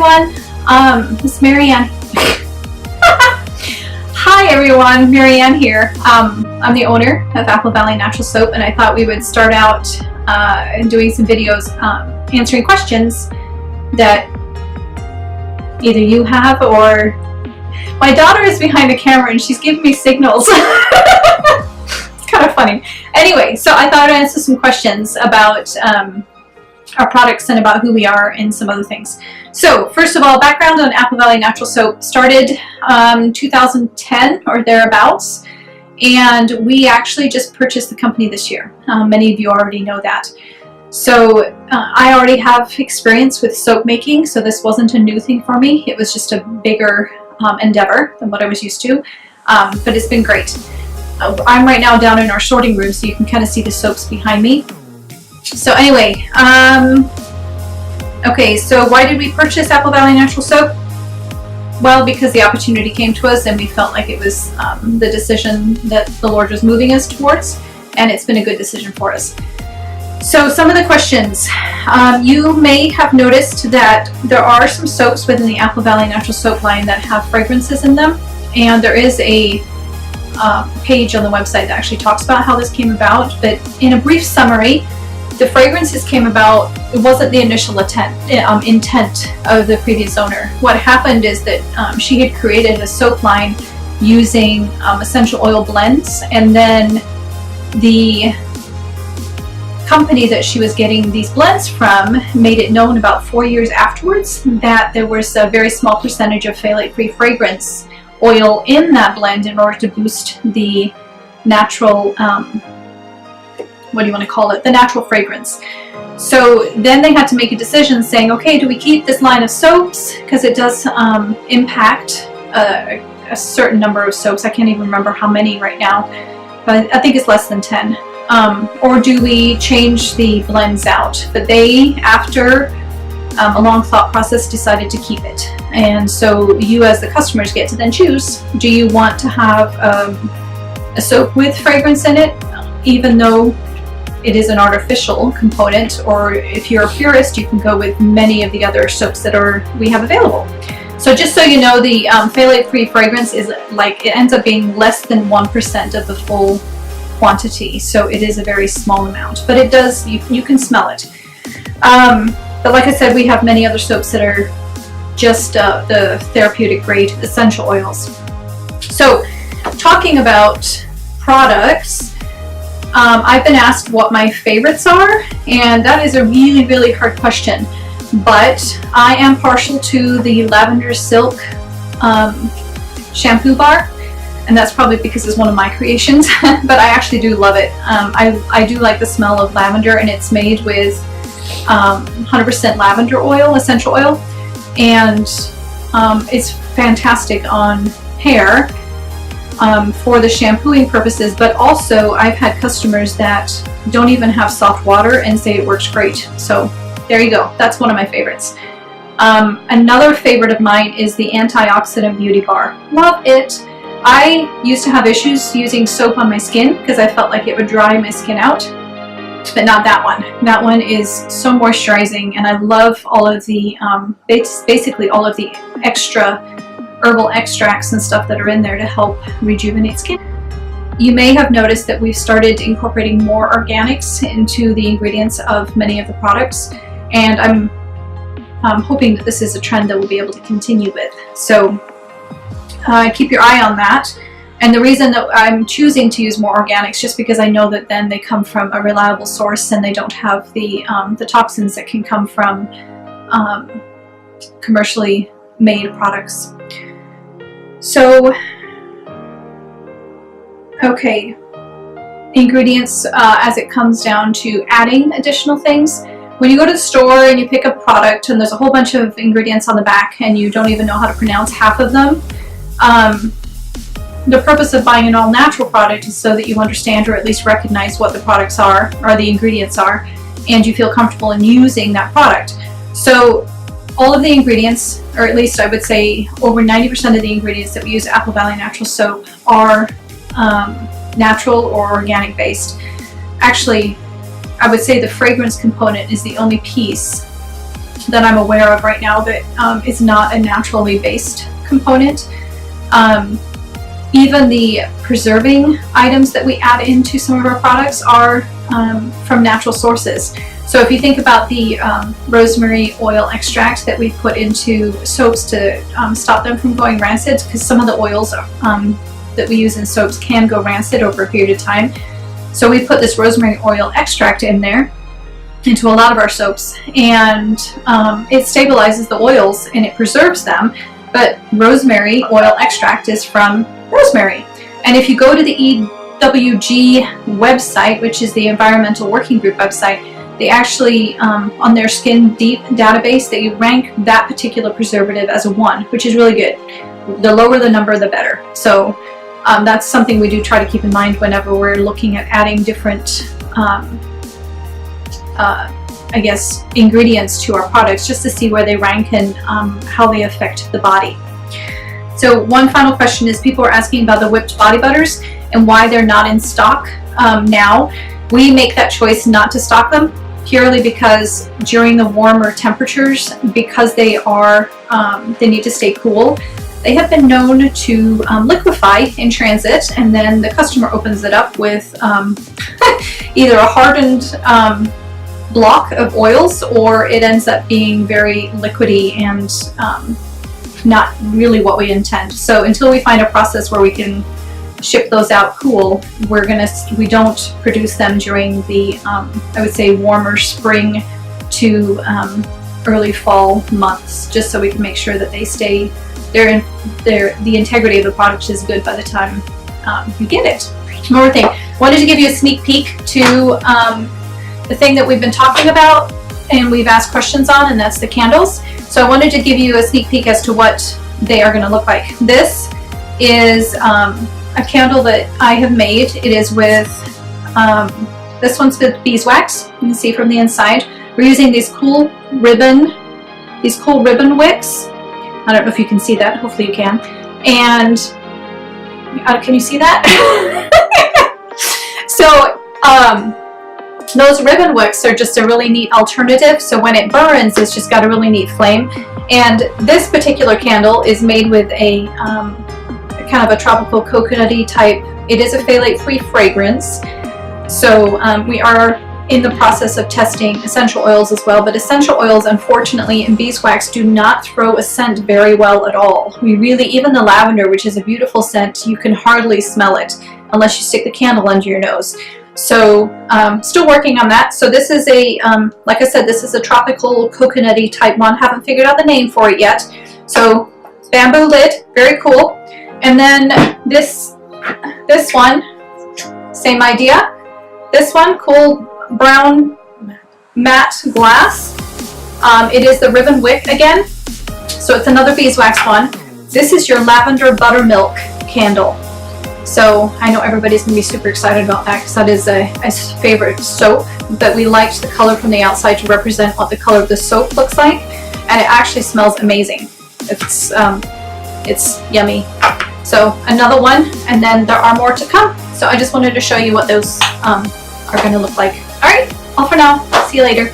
everyone. It's Marianne. Hi everyone, Marianne here. I'm the owner of Apple Valley Natural Soap, and I thought we would start out doing some videos answering questions that either you have or my daughter is behind the camera and she's giving me signals. It's kind of funny. Anyway, so I thought I'd answer some questions about our products and about who we are and some other things. So first of all, background on Apple Valley Natural Soap. Started 2010 or thereabouts, and we actually just purchased the company this year. Many of you already know that. So I already have experience with soap making, so this wasn't a new thing for me. It was just a bigger endeavor than what I was used to, but it's been great. I'm right now down in our sorting room, so you can kind of see the soaps behind me. So anyway, okay, so why did we purchase Apple Valley Natural Soap? Well, because the opportunity came to us and we felt like it was the decision that the Lord was moving us towards, and it's been a good decision for us. So some of the questions. You may have noticed that there are some soaps within the Apple Valley Natural Soap line that have fragrances in them, and there is a page on the website that actually talks about how this came about, but in a brief summary, the fragrances came about, it wasn't the initial intent of the previous owner. What happened is that she had created a soap line using essential oil blends, and then the company that she was getting these blends from made it known about 4 years afterwards that there was a very small percentage of phthalate-free fragrance oil in that blend in order to boost the natural what do you want to call it, the natural fragrance. So then they had to make a decision saying, okay, do we keep this line of soaps because it does impact a certain number of soaps. I can't even remember how many right now, but I think it's less than 10. Or do we change the blends out? But they, after a long thought process, decided to keep it. And so you as the customers get to then choose, do you want to have a soap with fragrance in it, even though it is an artificial component, or if you're a purist, you can go with many of the other soaps that we have available. So just so you know, the phthalate-free fragrance is like, it ends up being less than 1% of the full quantity, so it is a very small amount, but it does, you can smell it. But like I said, we have many other soaps that are just the therapeutic grade essential oils. So talking about products, I've been asked what my favorites are, and that is a really, really hard question. But I am partial to the Lavender Silk shampoo bar, and that's probably because it's one of my creations, but I actually do love it. I do like the smell of lavender, and it's made with 100% lavender oil, essential oil, and it's fantastic on hair. For the shampooing purposes, but also I've had customers that don't even have soft water and say it works great. So there you go, that's one of my favorites. Another favorite of mine is the antioxidant beauty bar. Love it. I used to have issues using soap on my skin because I felt like it would dry my skin out, but not that one. That one is so moisturizing, and I love all of the basically all of the extra herbal extracts and stuff that are in there to help rejuvenate skin. You may have noticed that we've started incorporating more organics into the ingredients of many of the products, and I'm hoping that this is a trend that we'll be able to continue with. So keep your eye on that. And the reason that I'm choosing to use more organics just because I know that then they come from a reliable source and they don't have the toxins that can come from commercially made products. So, okay, ingredients as it comes down to adding additional things. When you go to the store and you pick a product and there's a whole bunch of ingredients on the back and you don't even know how to pronounce half of them, the purpose of buying an all-natural product is so that you understand or at least recognize what the products are, or the ingredients are, and you feel comfortable in using that product. So all of the ingredients, or at least I would say over 90% of the ingredients that we use at Apple Valley Natural Soap are natural or organic based. Actually, I would say the fragrance component is the only piece that I'm aware of right now that is not a naturally based component. Even the preserving items that we add into some of our products are from natural sources. So if you think about the rosemary oil extract that we put into soaps to stop them from going rancid, because some of the oils that we use in soaps can go rancid over a period of time. So we put this rosemary oil extract in there into a lot of our soaps, and it stabilizes the oils and it preserves them. But rosemary oil extract is from rosemary. And if you go to the EWG website, which is the Environmental Working Group website, they actually, on their Skin Deep database, they rank that particular preservative as a 1, which is really good. The lower the number, the better. So that's something we do try to keep in mind whenever we're looking at adding different I guess, ingredients to our products, just to see where they rank and how they affect the body. So one final question is, people are asking about the whipped body butters and why they're not in stock now. We make that choice not to stock them purely because during the warmer temperatures, because they are they need to stay cool, they have been known to liquefy in transit, and then the customer opens it up with either a hardened block of oils, or it ends up being very liquidy and not really what we intend. So until we find a process where we can ship those out cool, we don't produce them during the I would say warmer spring to early fall months, just so we can make sure that they stay the integrity of the product is good by the time you get it. One more thing, wanted to give you a sneak peek to the thing that we've been talking about and we've asked questions on, and that's the candles. So I wanted to give you a sneak peek as to what they are going to look like. This is a candle that I have made. It is with, this one's with beeswax. You can see from the inside. We're using these cool ribbon wicks. I don't know if you can see that. Hopefully you can. And can you see that? So those ribbon wicks are just a really neat alternative. So when it burns, it's just got a really neat flame. And this particular candle is made with a kind of a tropical coconutty type. It is a phthalate-free fragrance. So we are in the process of testing essential oils as well, but essential oils, unfortunately, and beeswax do not throw a scent very well at all. Even the lavender, which is a beautiful scent, you can hardly smell it unless you stick the candle under your nose. So still working on that. So this is a, like I said, this is a tropical coconutty type one. Haven't figured out the name for it yet. So bamboo lid, very cool. And then this one, same idea. This one, cool brown matte glass. It is the ribbon wick again. So it's another beeswax one. This is your lavender buttermilk candle. So I know everybody's going to be super excited about that because that is a favorite soap, but we liked the color from the outside to represent what the color of the soap looks like, and it actually smells amazing. It's yummy. So another one, and then there are more to come. So I just wanted to show you what those are going to look like. Alright, all for now. See you later.